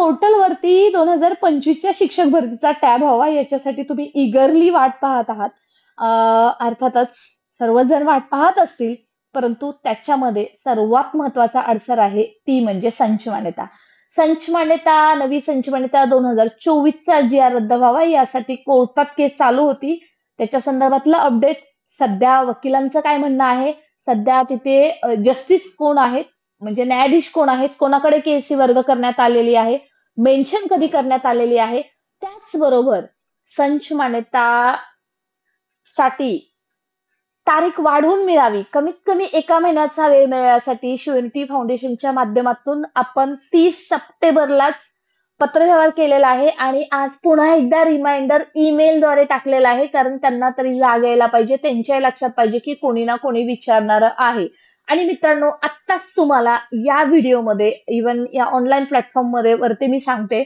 पोर्टलवरती 2025च्या शिक्षक भरतीचा टॅब हवा याच्यासाठी तुम्ही इगरली वाट पाहत आहात. अर्थातच सर्वजण वाट पाहत असतील, परंतु त्याच्यामध्ये सर्वात महत्वाचा अडसर आहे ती म्हणजे संच मान्यता. संच मान्यता, नवी संच मान्यता 2024चा GR रद्द व्हावा यासाठी कोर्टात केस चालू होती. त्याच्या संदर्भातलं अपडेट सध्या वकिलांचं काय म्हणणं आहे, सध्या तिथे जस्टिस कोण आहेत, म्हणजे न्यायाधीश कोण आहेत, कोणाकडे केस वर्ग करण्यात आलेली आहे, मेन्शन कधी करण्यात आलेली आहे, त्याचबरोबर संच मान्यता साठी तारीख वाढवून मिळावी, कमीत कमी 1 महिन्याचा वेळ मिळण्यासाठी शिवयुनिटी फाउंडेशनच्या माध्यमातून आपण 30 सप्टेंबरलाच पत्रव्यवहार केलेला आहे आणि आज पुन्हा एकदा रिमाइंडर ईमेलद्वारे टाकलेला आहे, कारण त्यांना तरी जाग यायला पाहिजे, त्यांच्याही लक्षात पाहिजे की कोणी ना कोणी विचारणार आहे. आणि मित्रांनो, आत्ताच तुम्हाला या व्हिडिओमध्ये इव्हन या ऑनलाईन प्लॅटफॉर्म मध्ये वरती मी सांगते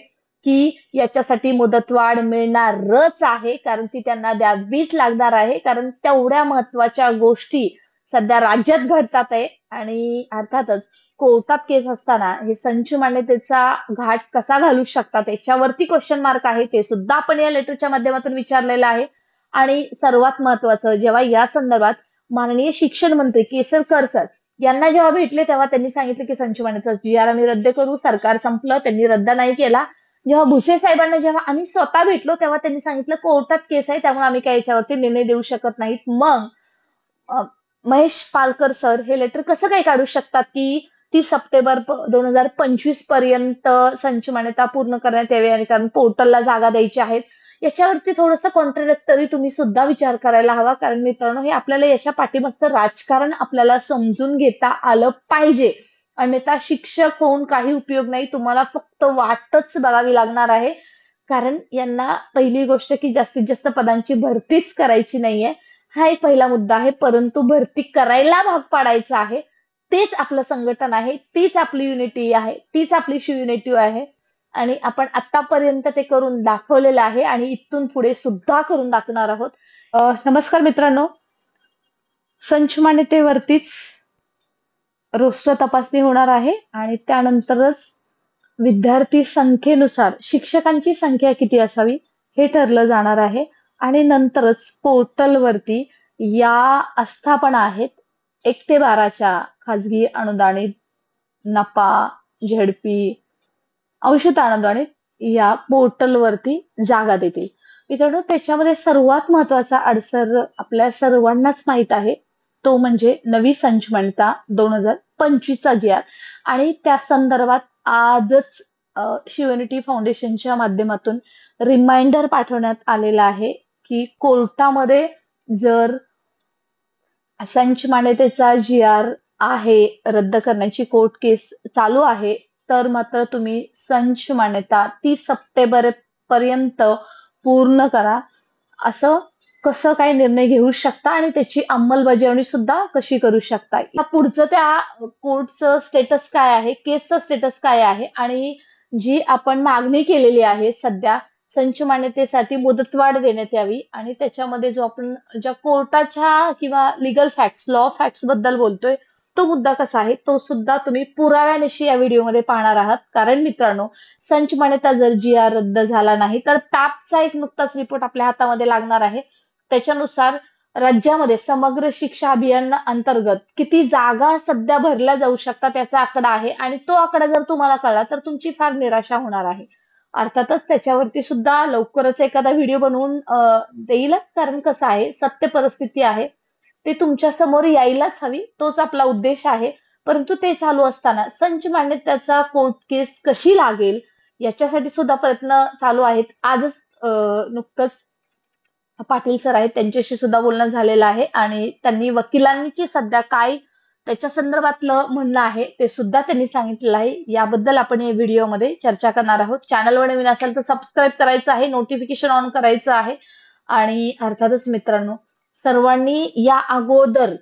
की याच्यासाठी मुदतवाढ मिळणारच आहे, कारण ती त्यांना द्यावीच लागणार आहे, कारण तेवढ्या महत्वाच्या गोष्टी सध्या राज्यात घडतात आहे. आणि अर्थातच कोर्टात केस असताना हे संच मान्यतेचा घाट कसा घालू शकतात याच्यावरती क्वेश्चन मार्क आहे, ते सुद्धा आपण या लेटरच्या माध्यमातून विचारलेलं आहे. आणि सर्वात महत्वाचं, जेव्हा या संदर्भात माननीय शिक्षण मंत्री केसरकर सर यांना जेव्हा भेटले तेव्हा त्यांनी सांगितलं की संच मान्यता GR आम्ही रद्द करू, सरकार संपलं, त्यांनी रद्द नाही केला. जेव्हा भुसे साहेबांना जेव्हा आम्ही स्वतः भेटलो तेव्हा त्यांनी सांगितलं कोर्टात केस आहे, त्यामुळे आम्ही काही याच्यावरती निर्णय देऊ शकत नाहीत. मग महेश पालकर सर हे लेटर कसं काही काढू शकतात की 30 सप्टेंबर 2025 पर्यंत संच मान्यता पूर्ण करण्यात यावी, आणि कारण पोर्टलला जागा द्यायची आहेत. याच्यावरती थोडंसं कॉन्ट्रडिक्टरी तुम्ही सुद्धा विचार करायला हवा, कारण मित्रांनो हे आपल्याला याच्या पाठीमागचं राजकारण आपल्याला समजून घेता आलं पाहिजे. अन्यथा शिक्षक होऊन काही उपयोग नाही, तुम्हाला फक्त वाटच बघावी लागणार आहे. कारण यांना पहिली गोष्ट की जास्तीत जास्त पदांची भरतीच करायची नाहीये, हा एक पहिला मुद्दा आहे, परंतु भरती करायला भाग पाडायचं आहे. तेच आपलं संघटन आहे, तीच आपली युनिटी आहे, तीच आपली शिवयुनिटी आहे. आणि आपण आतापर्यंत ते करून दाखवलेलं आहे आणि इथून पुढे सुद्धा करून दाखवणार आहोत. नमस्कार मित्रांनो, संच मान्यतेवरतीच रोस्टर तपासणी होणार आहे आणि त्यानंतरच विद्यार्थी संख्येनुसार शिक्षकांची संख्या किती असावी हे ठरलं जाणार आहे. आणि नंतरच पोर्टलवरती या आस्थापना आहेत 1 ते 12च्या खाजगी अनुदानित, नपा, झेडपी, अंशतः अनुदानित या पोर्टलवरती जागा देतील. मित्रांनो, त्याच्यामध्ये सर्वात महत्वाचा अडसर आपल्या सर्वांनाच माहित आहे, तो म्हणजे नवी संच मान्यता 2025चा GR. आणि त्या संदर्भात आजच शिवयुनिटी फाउंडेशनच्या माध्यमातून रिमाइंडर पाठवण्यात आलेला आहे की कोर्टामध्ये जर संच मान्यतेचा GR आहे, रद्द करण्याची कोर्ट केस चालू आहे, तर मात्र तुम्ही संच मान्यता 30 सप्टेंबर पर्यंत पूर्ण करा, असं कसं काय निर्णय घेऊ शकता आणि त्याची अंमलबजावणी सुद्धा कशी करू शकता. या पुढचं त्या कोर्टचं स्टेटस काय आहे, केसचं स्टेटस काय आहे, आणि जी आपण मागणी केलेली आहे सध्या संच मान्यतेसाठी मुदतवाढ देण्यात यावी, आणि त्याच्यामध्ये जो आपण ज्या कोर्टाच्या किंवा लिगल फॅक्ट्स, लॉ फॅक्ट्स बद्दल बोलतोय, तो मुद्दा कसा आहे तो सुद्धा तुम्ही पुराव्यानिशी या व्हिडिओमध्ये पाहणार आहात. कारण मित्रांनो, संच मान्यता जर GR रद्द झाला नाही तर टॅपचा एक नुकताच रिपोर्ट आपल्या हातामध्ये लागणार आहे. त्याच्यानुसार राज्यामध्ये समग्र शिक्षा अभियान अंतर्गत किती जागा सध्या भरल्या जाऊ शकतात याचा आकडा आहे, आणि तो आकडा जर तुम्हाला कळला तर तुमची फार निराशा होणार आहे. अर्थातच त्याच्यावरती सुद्धा लवकरच एखादा व्हिडिओ बनवून देईलच, कारण कसं आहे, सत्य परिस्थिती आहे ते तुमच्या समोर यायलाच हवी, तोच आपला उद्देश आहे. परंतु ते चालू असताना संच मान्यतेचा कोर्ट केस कशी लागेल याच्यासाठी सुद्धा प्रयत्न चालू आहेत. आजच नुकतंच पाटील सर आहेत, त्यांच्याशी सुद्धा बोलणं झालेलं आहे आणि त्यांनी वकिलांची सध्या काय त्याच्या संदर्भातलं म्हणणं आहे ते सुद्धा त्यांनी सांगितलेलं आहे. याबद्दल आपण या व्हिडिओमध्ये चर्चा करणार आहोत. चॅनलवर नवीन असेल तर सबस्क्राईब करायचं आहे, नोटिफिकेशन ऑन करायचं आहे. आणि अर्थातच मित्रांनो, सर्वांनी या अगोदर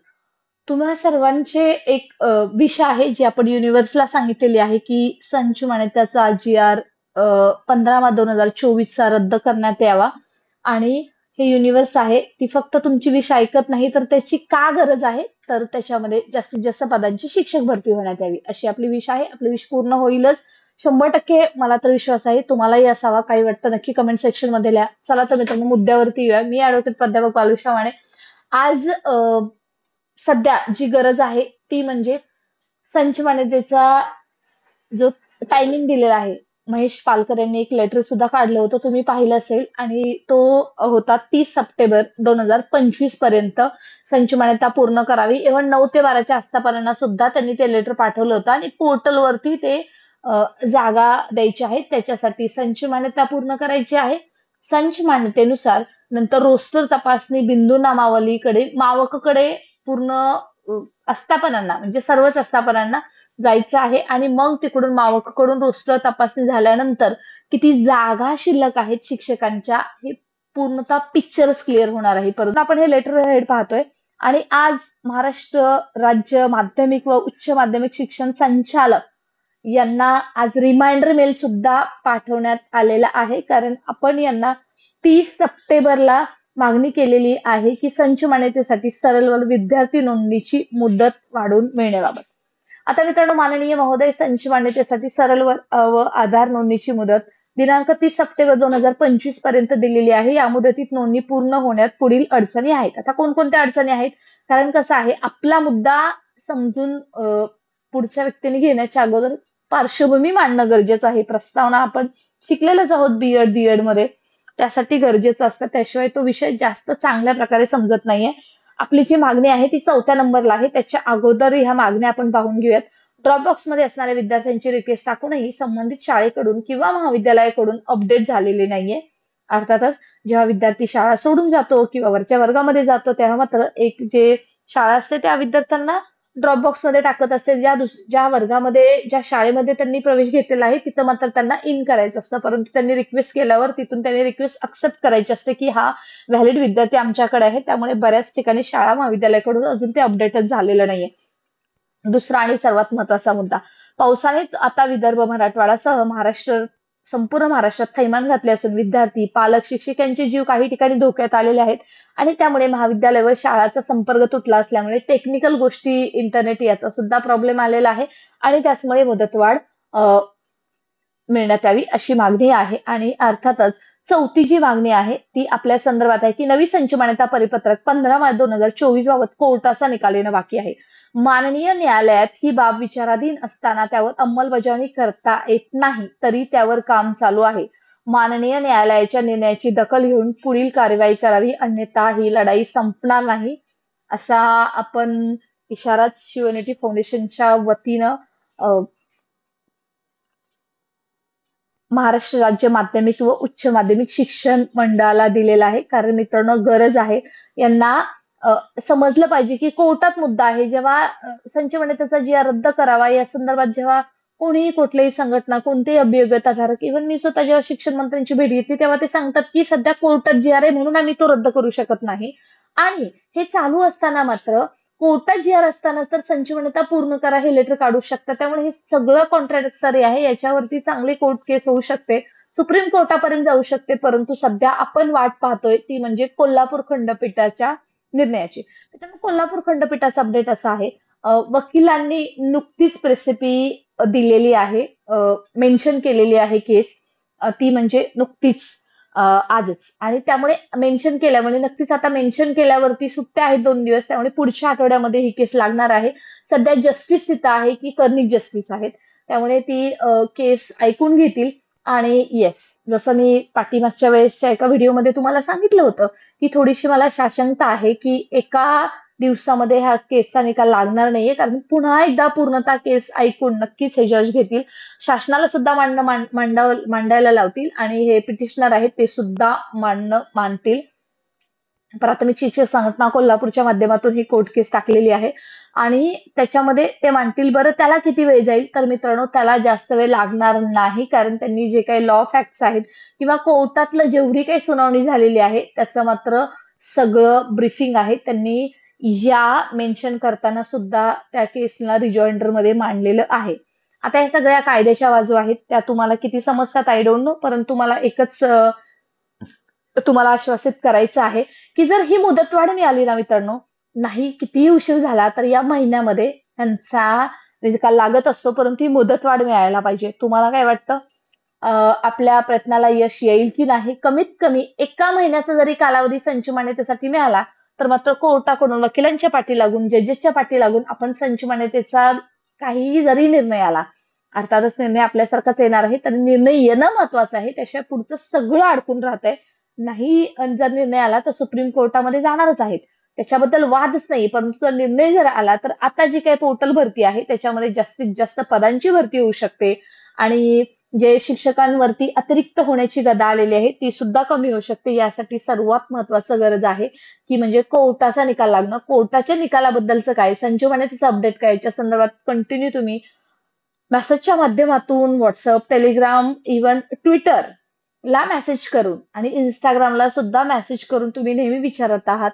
तुम्हा सर्वांचे एक विश आहे जी आपण युनिव्हर्सला सांगितलेली आहे की संच मान्यतेचा GR 15/2024चा रद्द करण्यात यावा. आणि हे युनिव्हर्स आहे ती फक्त तुमची विश ऐकत नाही, तर त्याची का गरज आहे, तर त्याच्यामध्ये जास्तीत जास्त पदांची शिक्षक भरती होण्यात यावी अशी आपली विश आहे. आपली विश पूर्ण होईलच. 100% मला तर विश्वास आहे तुम्हालाही असावा. काही वाटतं नक्की कमेंट सेक्शन मध्ये लिहा. चला तर मित्रांनो मुद्द्यावरती येऊया. मी ऍडव्होकेट प्राध्यापक बालुशा माने. आज सध्या जी गरज आहे ती म्हणजे संच मान्यतेचा जो टायमिंग दिलेला आहे. महेश पालकर यांनी एक लेटर सुद्धा काढलं होतं, तुम्ही पाहिलं असेल, आणि तो होता 30 सप्टेंबर 2025 पर्यंत संच मान्यता पूर्ण करावी. इव्हन 9 ते 12च्या आस्थापनांना सुद्धा त्यांनी ते लेटर पाठवलं होतं आणि पोर्टलवरती ते जागा द्यायची आहे, त्याच्यासाठी संच मान्यता पूर्ण करायची आहे. संच मान्यतेनुसार नंतर रोस्टर तपासणी बिंदू नामावलीकडे मावककडे पूर्ण आस्थापनांना म्हणजे सर्वच आस्थापनांना जायचं आहे आणि मग तिकडून मावककडून रोस्टर तपासणी झाल्यानंतर किती जागा शिल्लक आहेत शिक्षकांच्या हे पूर्णतः पिक्चरच क्लिअर होणार आहे. परंतु आपण हे लेटर हेड पाहतोय आणि आज महाराष्ट्र राज्य माध्यमिक व उच्च माध्यमिक शिक्षण संचालक यांना आज रिमाइंडर मेल सुद्धा पाठवण्यात आलेला आहे, कारण आपण यांना 30 सप्टेंबरला मागणी केलेली आहे की संच मान्यतेसाठी सरळ विद्यार्थी नोंदणीची मुदत वाढवून मिळण्याबाबत. आता मित्रांनो, माननीय महोदय, संच मान्यतेसाठी सरळ व आधार नोंदणीची मुदत दिनांक 30 सप्टेंबर 2025 पर्यंत दिलेली आहे. या मुदतीत नोंदणी पूर्ण होण्यात पुढील अडचणी आहेत. आता कोणकोणत्या अडचणी आहेत? कारण कसं आहे, आपला मुद्दा समजून पुढच्या व्यक्तीने घेण्याच्या अगोदर पार्श्वभूमी मांडणं गरजेचं आहे. प्रस्तावना आपण शिकलेलोच आहोत बीएड मध्ये, त्यासाठी गरजेचं असतं, त्याशिवाय तो विषय जास्त चांगल्या प्रकारे समजत नाहीये. आपली जी मागणी आहे ती 4थ्या नंबरला आहे. त्याच्या अगोदर ह्या मागण्या आपण पाहून घेऊयात. ड्रॉपबॉक्स मध्ये असणाऱ्या विद्यार्थ्यांची रिक्वेस्ट टाकूनही संबंधित शाळेकडून किंवा महाविद्यालयाकडून अपडेट झालेली नाहीये. अर्थातच जेव्हा विद्यार्थी शाळा सोडून जातो किंवा वरच्या वर्गामध्ये जातो तेव्हा मात्र एक जे शाळा असते त्या विद्यार्थ्यांना ड्रॉपबॉक्स मध्ये टाकत असते. ज्या वर्गामध्ये ज्या शाळेमध्ये त्यांनी प्रवेश घेतलेला आहे तिथं मात्र त्यांना इन करायचं असतं, परंतु त्यांनी रिक्वेस्ट केल्यावर तिथून त्यांनी रिक्वेस्ट एक्सेप्ट करायची असते की हा व्हॅलिड विद्यार्थी आमच्याकडे आहे. त्यामुळे बऱ्याच ठिकाणी शाळा महाविद्यालयाकडून अजून ते अपडेटच झालेलं नाहीये. दुसरा आणि सर्वात महत्वाचा मुद्दा, पावसाने आता विदर्भ मराठवाडासह संपूर्ण महाराष्ट्रात थैमान घातले असून विद्यार्थी, पालक, शिक्षक यांचे जीव काही ठिकाणी धोक्यात आलेले आहेत आणि त्यामुळे महाविद्यालय व शाळाचा संपर्क तुटला असल्यामुळे टेक्निकल गोष्टी, इंटरनेट याचा सुद्धा प्रॉब्लेम आलेला आहे आणि त्याचमुळे मुदतवाढ मिळण्यात यावी अशी मागणी आहे. आणि अर्थातच 4थी जी मागणी आहे ती आपल्या संदर्भात आहे की नवी संच मान्यता परिपत्रक 15 मार्च 2024 बाबत कोर्टाचा निकाल येणं बाकी आहे. माननीय न्यायालयात ही बाब विचाराधीन असताना त्यावर अंमलबजावणी करता येत नाही, तरी त्यावर काम चालू आहे. माननीय न्यायालयाच्या निर्णयाची दखल घेऊन पुढील कार्यवाही करावी, अन्यथा ही लढाई संपणार नाही, असा आपण इशाराच शिवनेटी फाउंडेशनच्या वतीनं महाराष्ट्र राज्य माध्यमिक व उच्च माध्यमिक शिक्षण मंडळाला दिलेला आहे. कारण मित्रांनो, गरज आहे, यांना समजलं पाहिजे की कोर्टात मुद्दा आहे. जेव्हा संच मान्यतेचा जी रद्द करावा या संदर्भात जेव्हा कोणीही कुठलीही संघटना, कोणतेही अभियोग्यताधारक, इव्हन मी स्वतः जेव्हा शिक्षण मंत्र्यांची भेट घेतली तेव्हा ते सांगतात की सध्या कोर्टात जी आर आहे म्हणून आम्ही तो रद्द करू शकत नाही. आणि हे चालू असताना मात्र कोर्टात जी आर असताना तर संच मान्यता पूर्ण करा हे लेटर काढू शकतात. त्यामुळे हे सगळं कॉन्ट्राडिक्टरी आहे. याच्यावरती चांगली कोर्ट केस होऊ शकते, सुप्रीम कोर्टापर्यंत जाऊ शकते. परंतु सध्या आपण वाट पाहतोय ती म्हणजे कोल्हापूर खंडपीठाच्या निर्णयाची. त्यामुळे कोल्हापूर खंडपीठाचा अपडेट असा आहे, वकिलांनी नुकतीच रेसिपी दिलेली आहे, मेन्शन केलेली आहे केस, ती म्हणजे नुकतीच आजच. आणि त्यामुळे मेन्शन केल्यामुळे नक्कीच आता मेन्शन केल्यावरती सुट्ट्या आहेत 2 दिवस, त्यामुळे पुढच्या आठवड्यामध्ये ही केस लागणार आहे. सध्या जस्टिस तिथं आहे की कर्णिक जस्टिस आहेत, त्यामुळे ती केस ऐकून घेतील. आणि येस, जसं मी पाठीमागच्या वेळेसच्या एका व्हिडिओमध्ये तुम्हाला सांगितलं होतं की थोडीशी मला साशंकता आहे की एका दिवसामध्ये ह्या केसचा निकाल लागणार नाहीये, कारण पुन्हा एकदा पूर्णतः केस ऐकून नक्कीच हे जज घेतील, शासनाला सुद्धा मांडायला लावतील आणि हे पिटिशनर आहेत ते सुद्धा मानतील. प्राथमिक शिक्षक संघटना कोल्हापूरच्या माध्यमातून ही कोर्ट केस टाकलेली आहे आणि त्याच्यामध्ये ते मांडतील. बरं, त्याला किती वेळ जाईल? तर मित्रांनो, त्याला जास्त वेळ लागणार नाही, कारण त्यांनी जे काही लॉ फॅक्ट्स आहेत किंवा कोर्टातलं जेवढी काही सुनावणी झालेली आहे त्याचं मात्र सगळं ब्रीफिंग आहे. त्यांनी या मेन्शन करताना सुद्धा त्या केसला रिजॉइंडर मध्ये मांडलेलं आहे. आता या सगळ्या कायद्याच्या बाजू आहेत, त्या तुम्हाला किती समजतात आय डोंट नो, परंतु मला एकच तुम्हाला आश्वासित करायचं आहे की जर ही मुदतवाढ मिळाली ना मित्रांनो, नाही कितीही उशीर झाला तर या महिन्यामध्ये त्यांचा निकाल लागत असतो, परंतु ही मुदतवाढ मिळायला पाहिजे. तुम्हाला काय वाटतं? आपल्या प्रयत्नाला यश येईल की नाही? कमीत कमी 1 महिन्याचा जरी कालावधी संच मान्यतेसाठी मिळाला, तर मात्र कोर्टाकडून वकिलांच्या पाठी लागून, जजेसच्या पाठी लागून आपण संच मान्यतेचा काहीही जरी निर्णय आला, अर्थातच निर्णय आपल्यासारखाच येणार आहे, तर निर्णय येणं महत्वाचं आहे. त्याशिवाय पुढचं सगळं अडकून राहतंय. नाही जर निर्णय आला तर सुप्रीम कोर्टामध्ये जाणारच आहेत. त्याच्याबद्दल वादच नाही. परंतु जर निर्णय जर आला तर आता जी काही पोर्टल भरती आहे त्याच्यामध्ये जास्तीत जास्त पदांची भरती होऊ शकते आणि जे शिक्षकांवरती अतिरिक्त होण्याची गदा आलेली आहे ती सुद्धा कमी होऊ शकते. यासाठी सर्वात महत्वाचं गरज आहे की म्हणजे कोर्टाचा निकाल लागणं. कोर्टाच्या निकालाबद्दलचं काय, संच मान्यतेचं अपडेट काय, याच्या संदर्भात कंटिन्यू तुम्ही मेसेजच्या माध्यमातून व्हॉट्सअप, टेलिग्राम, इव्हन ट्विटर ला मेसेज करून आणि इंस्टाग्रामला सुद्धा मेसेज करून तुम्ही नेहमी विचारत आहात,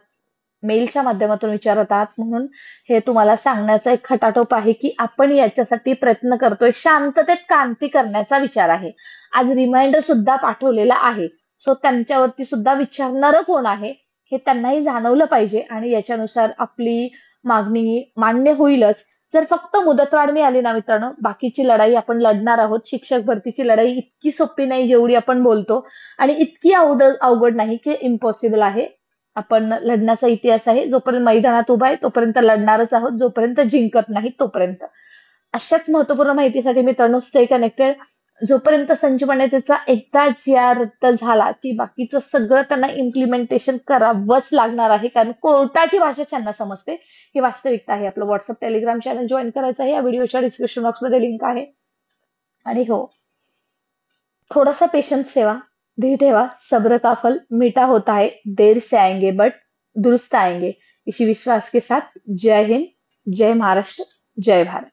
मेलच्या माध्यमातून विचारत आहात. म्हणून हे तुम्हाला सांगण्याचा एक खटाटोप आहे की आपण याच्यासाठी प्रयत्न करतोय. शांततेत क्रांती करण्याचा विचार आहे. आज रिमाइंडर सुद्धा पाठवलेला आहे. सो त्यांच्यावरती सुद्धा विचारणारं कोण आहे हे त्यांनाही जाणवलं पाहिजे आणि याच्यानुसार आपली मागणी मान्य होईलच. जर फक्त मुदतवाढ मिळाली ना मित्रांनो, बाकीची लढाई आपण लढणार आहोत. शिक्षक भरतीची लढाई इतकी सोपी नाही जेवढी आपण बोलतो आणि इतकी अवघड नाही की इम्पॉसिबल आहे. आपण लढण्याचा इतिहास आहे. जोपर्यंत मैदानात उभा आहे तोपर्यंत लढणारच आहोत, जोपर्यंत जिंकत नाही तोपर्यंत. अशाच महत्वपूर्ण माहितीसाठी मित्रांनो स्टे कनेक्टेड. जोपर्यंत संच मान्यतेचा एकदा GR रद्द झाला की बाकीचं सगळं त्यांना इम्प्लिमेंटेशन करावंच लागणार आहे, कारण कोर्टाची भाषा त्यांना समजते. ही वास्तविकता आहे. आपलं व्हॉट्सअप, टेलिग्राम चॅनल जॉईन करायचं आहे. या व्हिडिओच्या डिस्क्रिप्शन बॉक्समध्ये लिंक आहे. आणि हो, थोडासा पेशेंस ठेवा, धीर ठेवा. सब्र का फल मीठा होता है, देर से आएंगे बट दुरुस्त आएंगे. इसी विश्वास के साथ जय हिंद, जय महाराष्ट्र, जय भारत.